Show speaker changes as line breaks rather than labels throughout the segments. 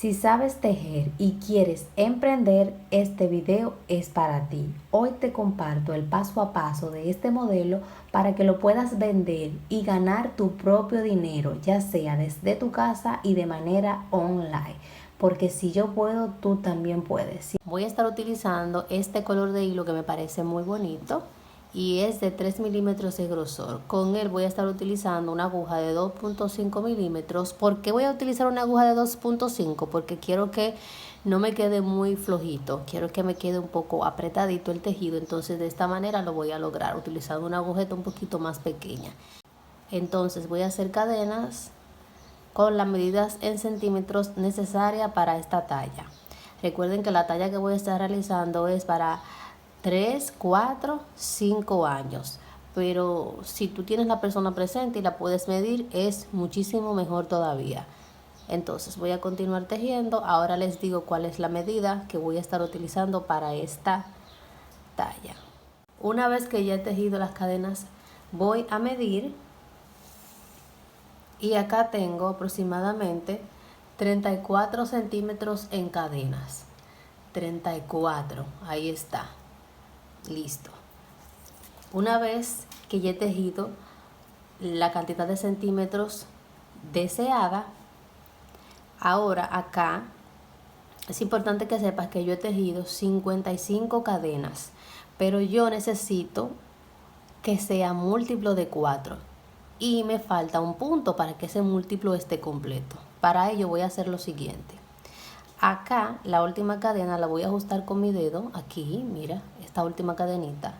Si sabes tejer y quieres emprender, este video es para ti. Hoy te comparto el paso a paso de este modelo para que lo puedas vender y ganar tu propio dinero, ya sea desde tu casa y de manera online. Porque si yo puedo, tú también puedes. Voy a estar utilizando este color de hilo que me parece muy bonito y es de 3 milímetros de grosor. Con él voy a estar utilizando una aguja de 2.5 milímetros. ¿Por qué voy a utilizar una aguja de 2.5? Porque quiero que no me quede muy flojito, quiero que me quede un poco apretadito el tejido. Entonces de esta manera lo voy a lograr utilizando una agujeta un poquito más pequeña. Entonces voy a hacer cadenas con las medidas en centímetros necesarias para esta talla. Recuerden que la talla que voy a estar realizando es para 3, 4, 5 años. Pero si tú tienes la persona presente y la puedes medir, es muchísimo mejor todavía. Entonces voy a continuar tejiendo. Ahora les digo cuál es la medida que voy a estar utilizando para esta talla. Una vez que ya he tejido las cadenas, voy a medir. Y acá tengo aproximadamente 34 centímetros en cadenas. 34, ahí está. Listo. Una vez que ya he tejido la cantidad de centímetros deseada, ahora acá es importante que sepas que yo he tejido 55 cadenas, pero yo necesito que sea múltiplo de 4 y me falta un punto para que ese múltiplo esté completo. Para ello voy a hacer lo siguiente. Acá la última cadena la voy a ajustar con mi dedo, aquí, mira, esta última cadenita.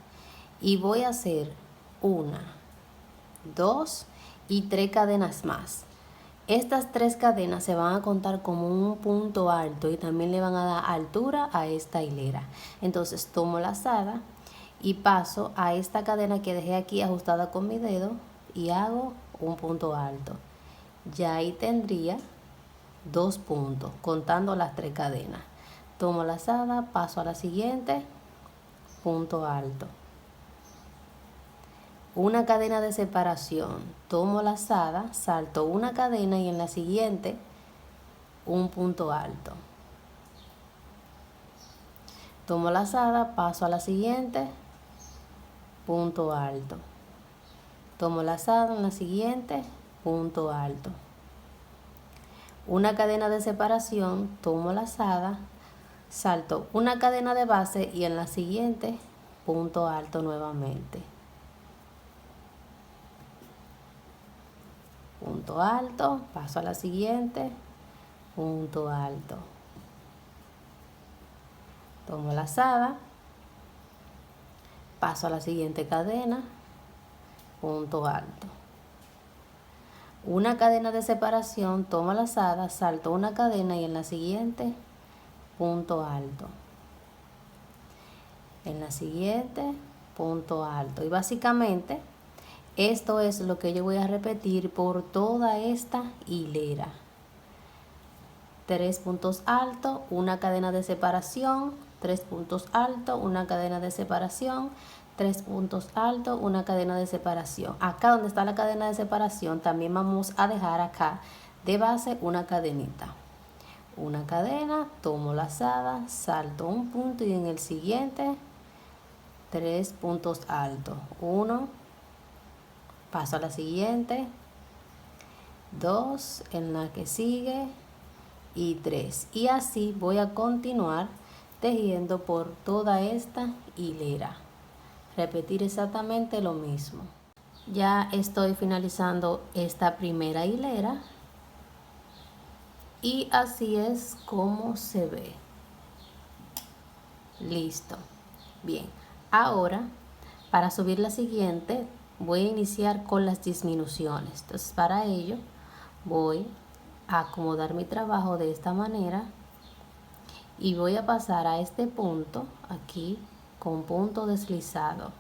Y voy a hacer 1, 2 y 3 cadenas más. Estas 3 cadenas se van a contar como un punto alto y también le van a dar altura a esta hilera. Entonces tomo la lazada y paso a esta cadena que dejé aquí ajustada con mi dedo y hago un punto alto. Ya ahí tendría 2 puntos contando las 3 cadenas. Tomo la lazada, paso a la siguiente, punto alto. Una cadena de separación, tomo la lazada, salto una cadena y en la siguiente un punto alto. Tomo la lazada, paso a la siguiente, punto alto. Tomo la lazada en la siguiente, punto alto. Una cadena de separación, tomo la lazada, salto una cadena de base y en la siguiente punto alto nuevamente. Punto alto, paso a la siguiente, punto alto. Tomo la lazada, paso a la siguiente cadena, punto alto. Una cadena de separación, tomo la lazada, salto una cadena y en la siguiente punto alto. En la siguiente punto alto. Y básicamente esto es lo que yo voy a repetir por toda esta hilera. 3 puntos altos, una cadena de separación, 3 puntos altos, una cadena de separación, 3 puntos altos, una cadena de separación. Acá donde está la cadena de separación también vamos a dejar acá de base una cadenita. Una cadena, tomo la lazada, salto un punto y en el siguiente 3 puntos altos. 1, paso a la siguiente, 2, en la que sigue y 3. Y así voy a continuar tejiendo por toda esta hilera. Repetir exactamente lo mismo. Ya estoy finalizando esta primera hilera y así es como se ve. Listo. Bien, ahora para subir la siguiente voy a iniciar con las disminuciones. Entonces para ello voy a acomodar mi trabajo de esta manera y voy a pasar a este punto aquí con punto deslizado.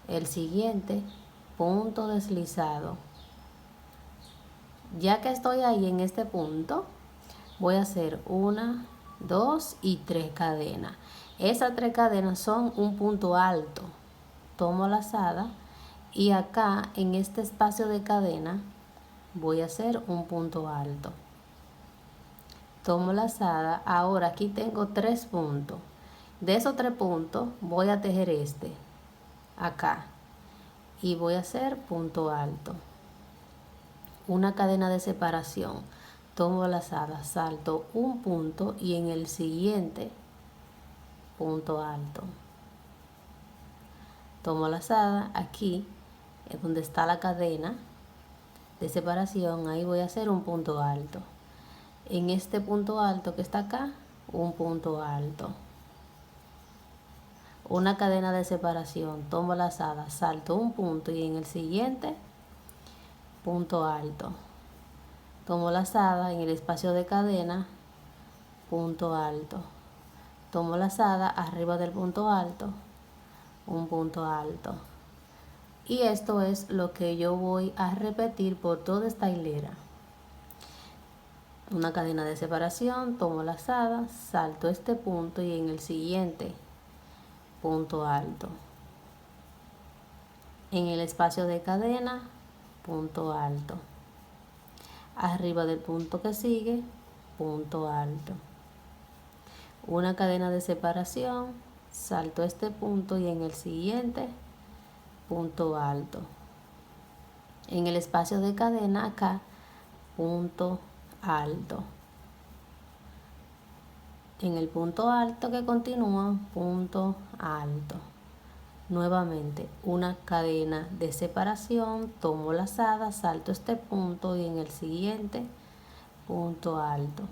El siguiente punto deslizado. Ya que estoy ahí en este punto, voy a hacer 1, 2 y 3 cadenas. Esas 3 cadenas son un punto alto. Tomo la lazada y acá en este espacio de cadena voy a hacer un punto alto. tomo lazada. Ahora aquí tengo 3 puntos. De esos 3 puntos voy a tejer este acá y voy a hacer punto alto, una cadena de separación, tomo lazada, salto un punto y en el siguiente punto alto, tomo lazada. Aquí es donde está la cadena de separación, ahí voy a hacer un punto alto. En este punto alto que está acá, un punto alto, una cadena de separación, tomo lazada, salto un punto y en el siguiente punto alto, tomo lazada en el espacio de cadena, punto alto, tomo lazada arriba del punto alto, un punto alto. Y esto es lo que yo voy a repetir por toda esta hilera. Una cadena de separación, tomo lazada, salto este punto y en el siguiente punto alto, en el espacio de cadena, punto alto, arriba del punto que sigue, punto alto, una cadena de separación, salto este punto y en el siguiente punto alto, en el espacio de cadena acá, punto alto, en el punto alto que continúa, punto alto. Nuevamente una cadena de separación, tomo lazada, salto este punto y en el siguiente punto alto.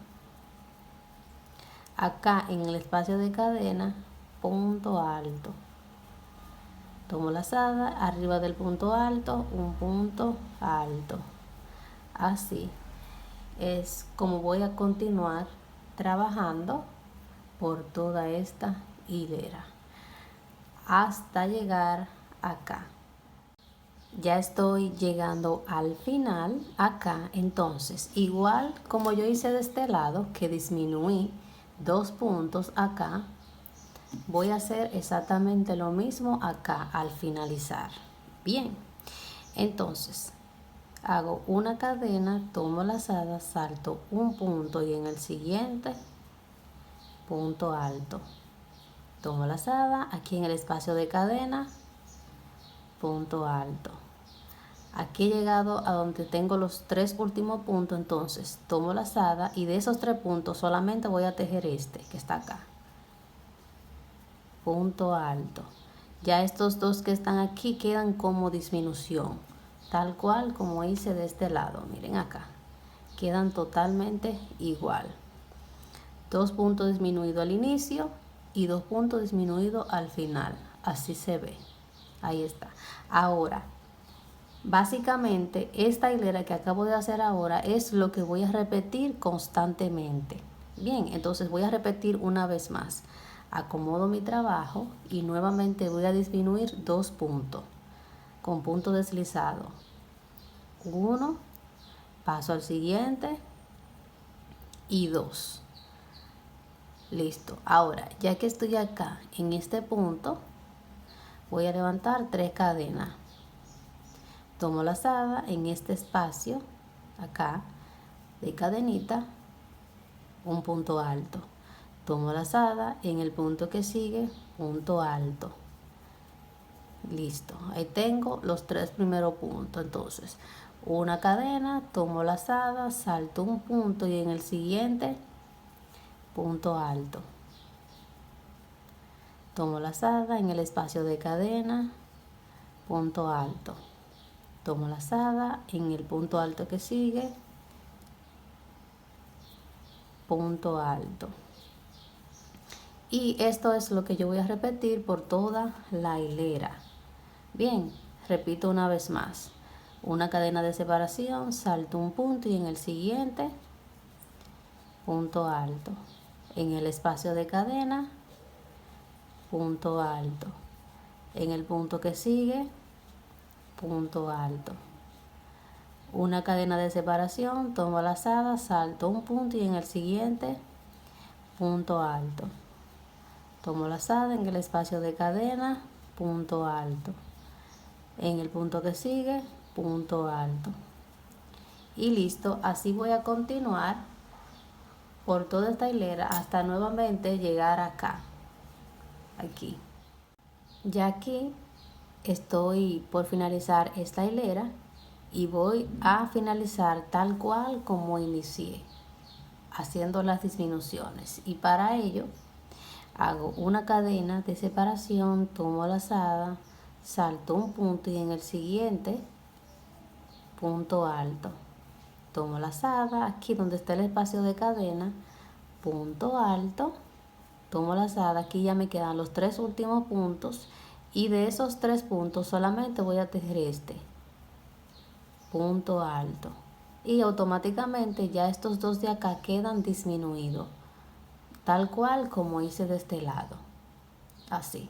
Acá en el espacio de cadena, punto alto, tomo lazada, arriba del punto alto, un punto alto. Así es como voy a continuar trabajando por toda esta hilera hasta llegar acá. Ya estoy llegando al final acá. Entonces, igual como yo hice de este lado, que disminuí 2 puntos acá, voy a hacer exactamente lo mismo acá al finalizar. Bien, entonces hago una cadena, tomo lazada, salto un punto y en el siguiente punto alto, tomo lazada, aquí en el espacio de cadena, punto alto. Aquí he llegado a donde tengo los 3 últimos puntos, entonces tomo lazada y de esos 3 puntos solamente voy a tejer este que está acá, punto alto. Ya estos 2 que están aquí quedan como disminución, tal cual como hice de este lado. Miren acá, quedan totalmente igual. 2 puntos disminuidos al inicio y 2 puntos disminuidos al final. Así se ve. Ahí está. Ahora, básicamente esta hilera que acabo de hacer ahora es lo que voy a repetir constantemente. Bien, entonces voy a repetir una vez más. Acomodo mi trabajo y nuevamente voy a disminuir 2 puntos con punto deslizado. 1, paso al siguiente y 2. Listo. Ahora, ya que estoy acá en este punto, voy a levantar 3 cadenas. Tomo lazada en este espacio, acá, de cadenita, un punto alto. Tomo lazada en el punto que sigue, punto alto. Listo. Ahí tengo los 3 primeros puntos. Entonces, una cadena, tomo lazada, salto un punto y en el siguiente, punto alto, tomo lazada en el espacio de cadena, punto alto, tomo lazada en el punto alto que sigue, punto alto. Y esto es lo que yo voy a repetir por toda la hilera. Bien, repito una vez más. Una cadena de separación, salto un punto y en el siguiente, punto alto. En el espacio de cadena, punto alto. En el punto que sigue, punto alto. Una cadena de separación, tomo lazada, salto un punto y en el siguiente, punto alto. Tomo lazada en el espacio de cadena, punto alto. En el punto que sigue, punto alto. Y listo, así voy a continuar por toda esta hilera hasta nuevamente llegar acá, aquí. Ya aquí estoy por finalizar esta hilera y voy a finalizar tal cual como inicié, haciendo las disminuciones. Y para ello hago una cadena de separación, tomo lazada, salto un punto y en el siguiente punto alto, tomo lazada, aquí donde está el espacio de cadena, punto alto, tomo lazada, aquí ya me quedan los 3 últimos puntos y de esos 3 puntos solamente voy a tejer este punto alto y automáticamente ya estos dos de acá quedan disminuidos, tal cual como hice de este lado, así.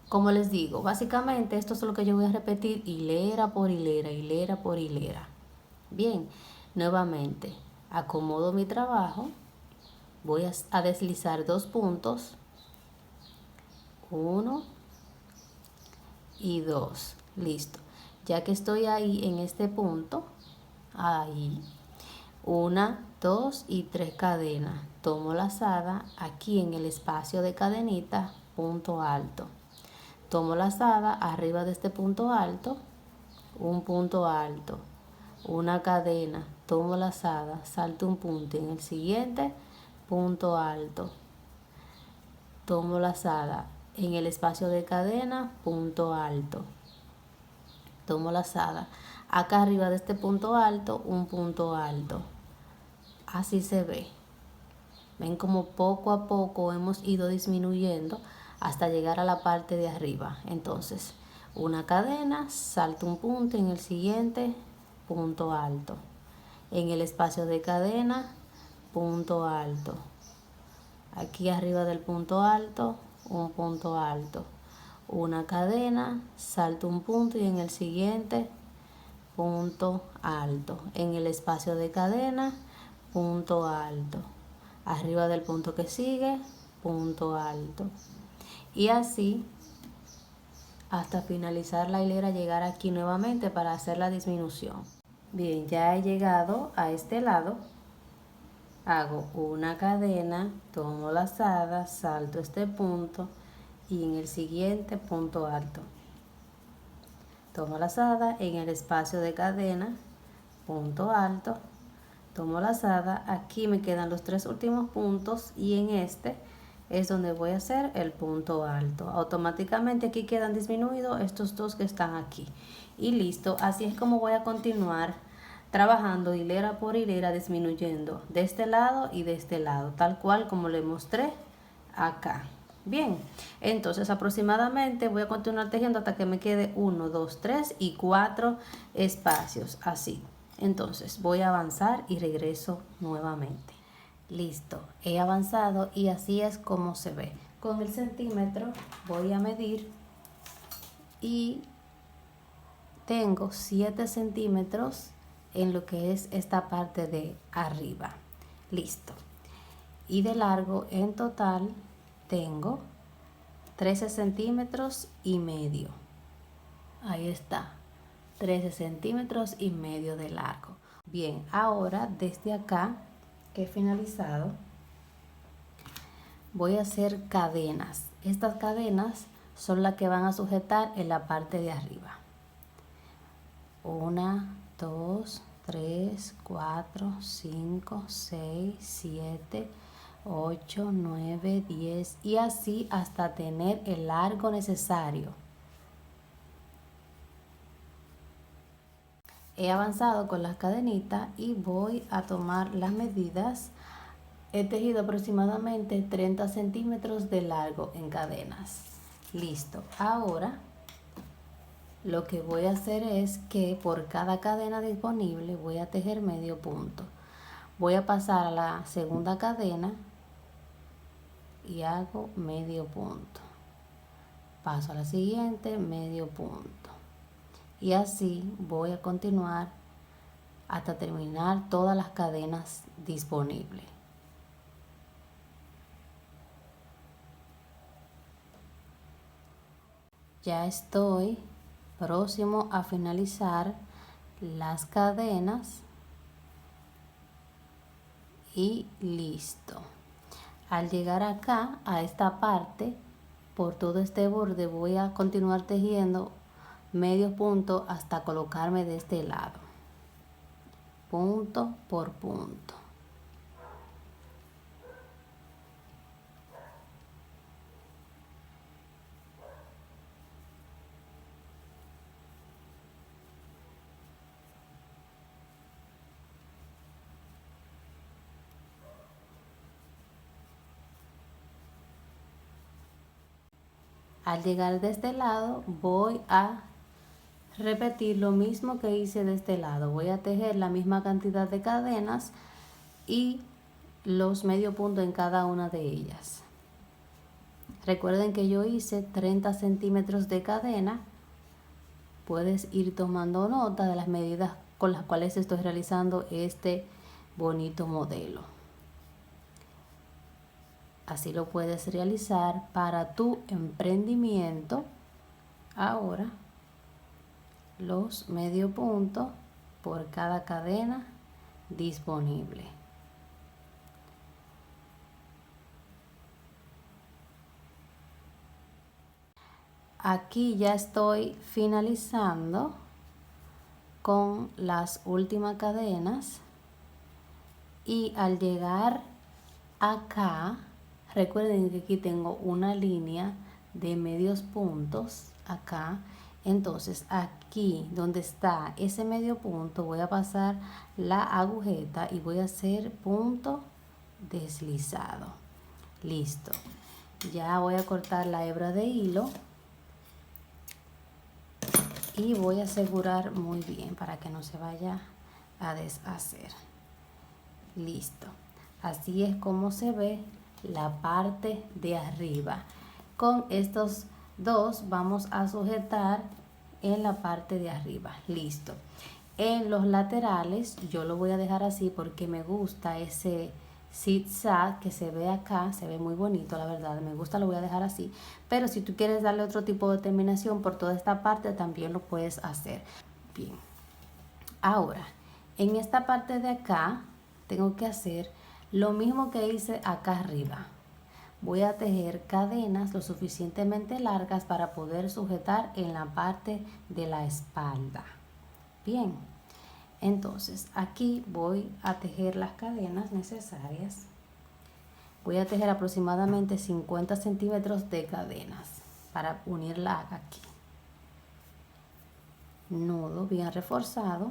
Como les digo, básicamente esto es lo que yo voy a repetir hilera por hilera, hilera por hilera. Bien, nuevamente acomodo mi trabajo, voy a deslizar 2 puntos, 1 y 2, listo. Ya que estoy ahí en este punto, ahí, 1, 2 y 3 cadenas, tomo lazada aquí en el espacio de cadenita, punto alto. Tomo lazada arriba de este punto alto, un punto alto, una cadena, tomo lazada, salto un punto en el siguiente punto alto, tomo lazada en el espacio de cadena, punto alto, tomo lazada acá arriba de este punto alto, un punto alto. Así se ve. Ven como poco a poco hemos ido disminuyendo hasta llegar a la parte de arriba. Entonces, una cadena, salto un punto en el siguiente punto alto. En el espacio de cadena, punto alto. Aquí arriba del punto alto, un punto alto. Una cadena, salto un punto y en el siguiente punto alto. En el espacio de cadena, punto alto. Arriba del punto que sigue, punto alto. Y así hasta finalizar la hilera, llegar aquí nuevamente para hacer la disminución. Bien, ya he llegado a este lado. Hago una cadena, tomo lazada, salto este punto y en el siguiente punto alto. Tomo lazada en el espacio de cadena, punto alto. Tomo lazada, aquí me quedan los 3 últimos puntos y en este es donde voy a hacer el punto alto. Automáticamente aquí quedan disminuidos estos dos que están aquí y listo. Así es como voy a continuar trabajando hilera por hilera, disminuyendo de este lado y de este lado, tal cual como le mostré acá. Bien, entonces aproximadamente voy a continuar tejiendo hasta que me quede 1, 2, 3 y 4 espacios así. Entonces voy a avanzar y regreso nuevamente. Listo, he avanzado y así es como se ve. Con el centímetro voy a medir y tengo 7 centímetros en lo que es esta parte de arriba. Listo. Y de largo en total tengo 13 centímetros y medio. Ahí está. 13 centímetros y medio de largo. Bien, ahora desde acá que he finalizado, voy a hacer cadenas. Estas cadenas son las que van a sujetar en la parte de arriba. 1, 2, 3, 4, 5, 6, 7, 8, 9, 10 y así hasta tener el largo necesario. He avanzado con las cadenitas y voy a tomar las medidas. He tejido aproximadamente 30 centímetros de largo en cadenas. Listo. Ahora lo que voy a hacer es que por cada cadena disponible voy a tejer medio punto. Voy a pasar a la segunda cadena y hago medio punto. Paso a la siguiente, medio punto. Y así voy a continuar hasta terminar todas las cadenas disponibles. Ya estoy próximo a finalizar las cadenas y listo. Al llegar acá a esta parte, por todo este borde voy a continuar tejiendo medio punto hasta colocarme de este lado, punto por punto. Al llegar de este lado voy a repetir lo mismo que hice de este lado. Voy a tejer la misma cantidad de cadenas y los medio puntos en cada una de ellas. Recuerden que yo hice 30 centímetros de cadena. Puedes ir tomando nota de las medidas con las cuales estoy realizando este bonito modelo. Así lo puedes realizar para tu emprendimiento. Ahora los medio puntos por cada cadena disponible. Aquí ya estoy finalizando con las últimas cadenas y al llegar acá, recuerden que aquí tengo una línea de medios puntos acá. Entonces aquí donde está ese medio punto voy a pasar la agujeta y voy a hacer punto deslizado. Listo. Ya voy a cortar la hebra de hilo y voy a asegurar muy bien para que no se vaya a deshacer. Listo. Así es como se ve la parte de arriba. Con estos dos vamos a sujetar en la parte de arriba. Listo. En los laterales yo lo voy a dejar así porque me gusta ese zigzag que se ve acá, se ve muy bonito, la verdad, me gusta, lo voy a dejar así. Pero si tú quieres darle otro tipo de terminación por toda esta parte, también lo puedes hacer. Bien. Ahora, en esta parte de acá tengo que hacer lo mismo que hice acá arriba. Voy a tejer cadenas lo suficientemente largas para poder sujetar en la parte de la espalda. Bien, entonces aquí voy a tejer las cadenas necesarias. Voy a tejer aproximadamente 50 centímetros de cadenas para unirla aquí. Nudo bien reforzado.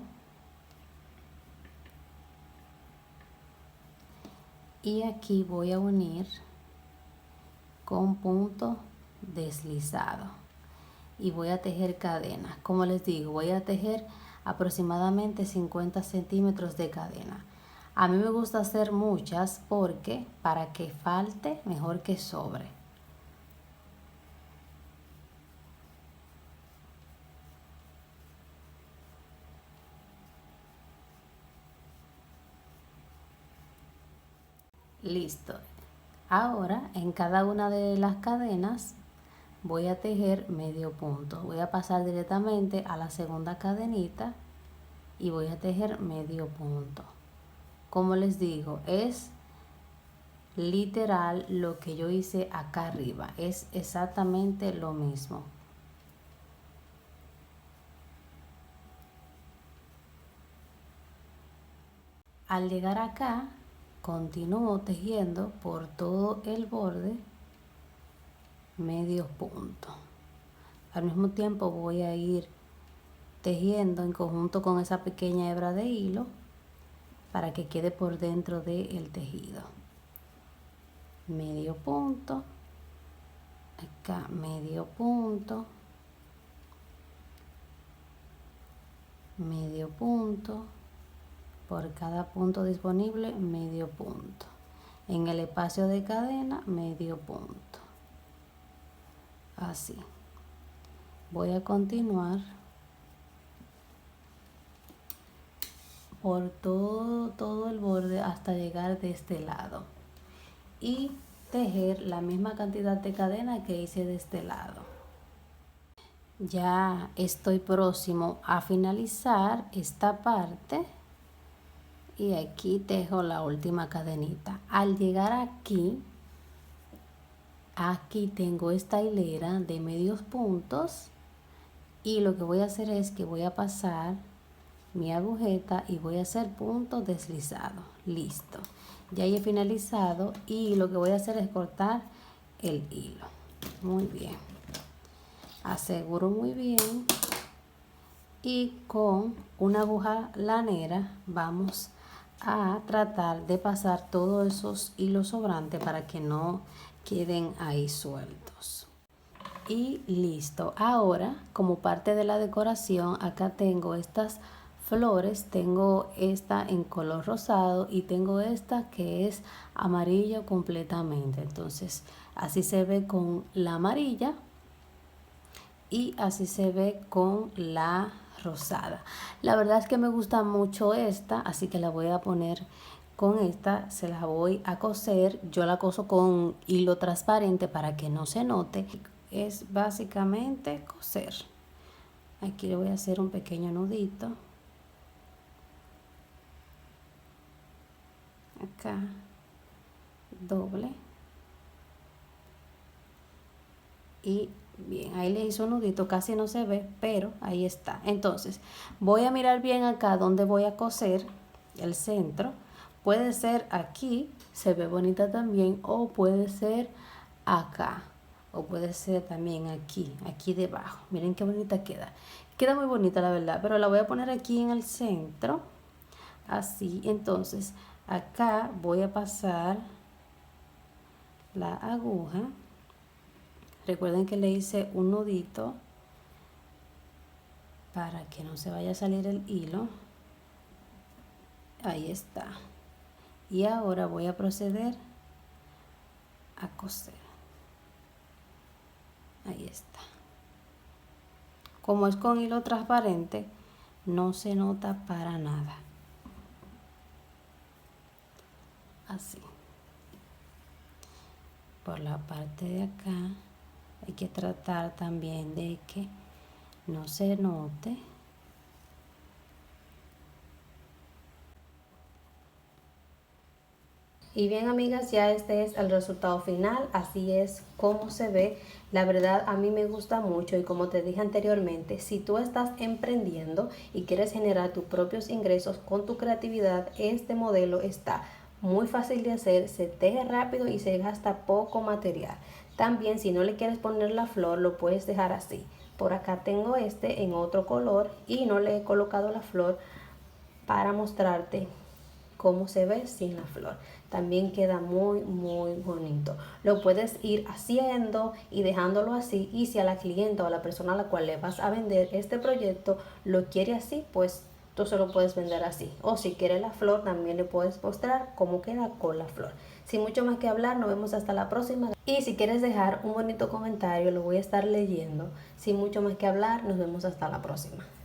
Y aquí voy a unir con punto deslizado y voy a tejer cadenas. Como les digo, voy a tejer aproximadamente 50 centímetros de cadena. A mí me gusta hacer muchas porque para que falte mejor que sobre. Listo. Ahora en cada una de las cadenas voy a tejer medio punto. Voy a pasar directamente a la segunda cadenita y voy a tejer medio punto. Como les digo, es literal lo que yo hice acá arriba. Es exactamente lo mismo. Al llegar acá, continúo tejiendo por todo el borde medio punto. Al mismo tiempo voy a ir tejiendo en conjunto con esa pequeña hebra de hilo para que quede por dentro del tejido. Medio punto, acá medio punto, medio punto, por cada punto disponible medio punto. En el espacio de cadena medio punto. Así. Voy a continuar por todo el borde hasta llegar de este lado y tejer la misma cantidad de cadena que hice de este lado. Ya estoy próximo a finalizar esta parte y aquí tejo la última cadenita. Al llegar aquí tengo esta hilera de medios puntos y lo que voy a hacer es que voy a pasar mi agujeta y voy a hacer puntos deslizados. Listo, ya he finalizado y lo que voy a hacer es cortar el hilo. Muy bien, aseguro muy bien y con una aguja lanera vamos a tratar de pasar todos esos hilos sobrantes para que no queden ahí sueltos. Y listo. Ahora, como parte de la decoración, acá tengo estas flores. Tengo esta en color rosado y tengo esta que es amarillo completamente. Entonces, así se ve con la amarilla y así se ve con la rosada. La verdad es que me gusta mucho esta, así que la voy a poner con esta. Se la voy a coser. Yo la coso con hilo transparente para que no se note. Es básicamente coser. Aquí le voy a hacer un pequeño nudito. Acá, doble. Y bien, ahí le hizo un nudito, casi no se ve, pero ahí está. Entonces, voy a mirar bien acá donde voy a coser el centro. Puede ser aquí, se ve bonita también, o puede ser acá, o puede ser también aquí debajo. Miren qué bonita queda. Queda muy bonita la verdad, pero la voy a poner aquí en el centro, así. Entonces, acá voy a pasar la aguja. Recuerden que le hice un nudito para que no se vaya a salir el hilo. Ahí está. Y ahora voy a proceder a coser. Ahí está. Como es con hilo transparente, no se nota para nada. Así. Por la parte de acá hay que tratar también de que no se note. Y bien, amigas, ya este es el resultado final. Así es como se ve. La verdad, a mí me gusta mucho y como te dije anteriormente, si tú estás emprendiendo y quieres generar tus propios ingresos con tu creatividad, este modelo está muy fácil de hacer, se teje rápido y se gasta poco material. También, si no le quieres poner la flor, lo puedes dejar así. Por acá tengo este en otro color y no le he colocado la flor para mostrarte cómo se ve sin la flor. También queda muy bonito. Lo puedes ir haciendo y dejándolo así, y si a la clienta o a la persona a la cual le vas a vender este proyecto lo quiere así, pues tú se lo puedes vender así. O si quiere la flor, también le puedes mostrar cómo queda con la flor. Sin mucho más que hablar, nos vemos hasta la próxima. Y si quieres dejar un bonito comentario, lo voy a estar leyendo. Sin mucho más que hablar, nos vemos hasta la próxima.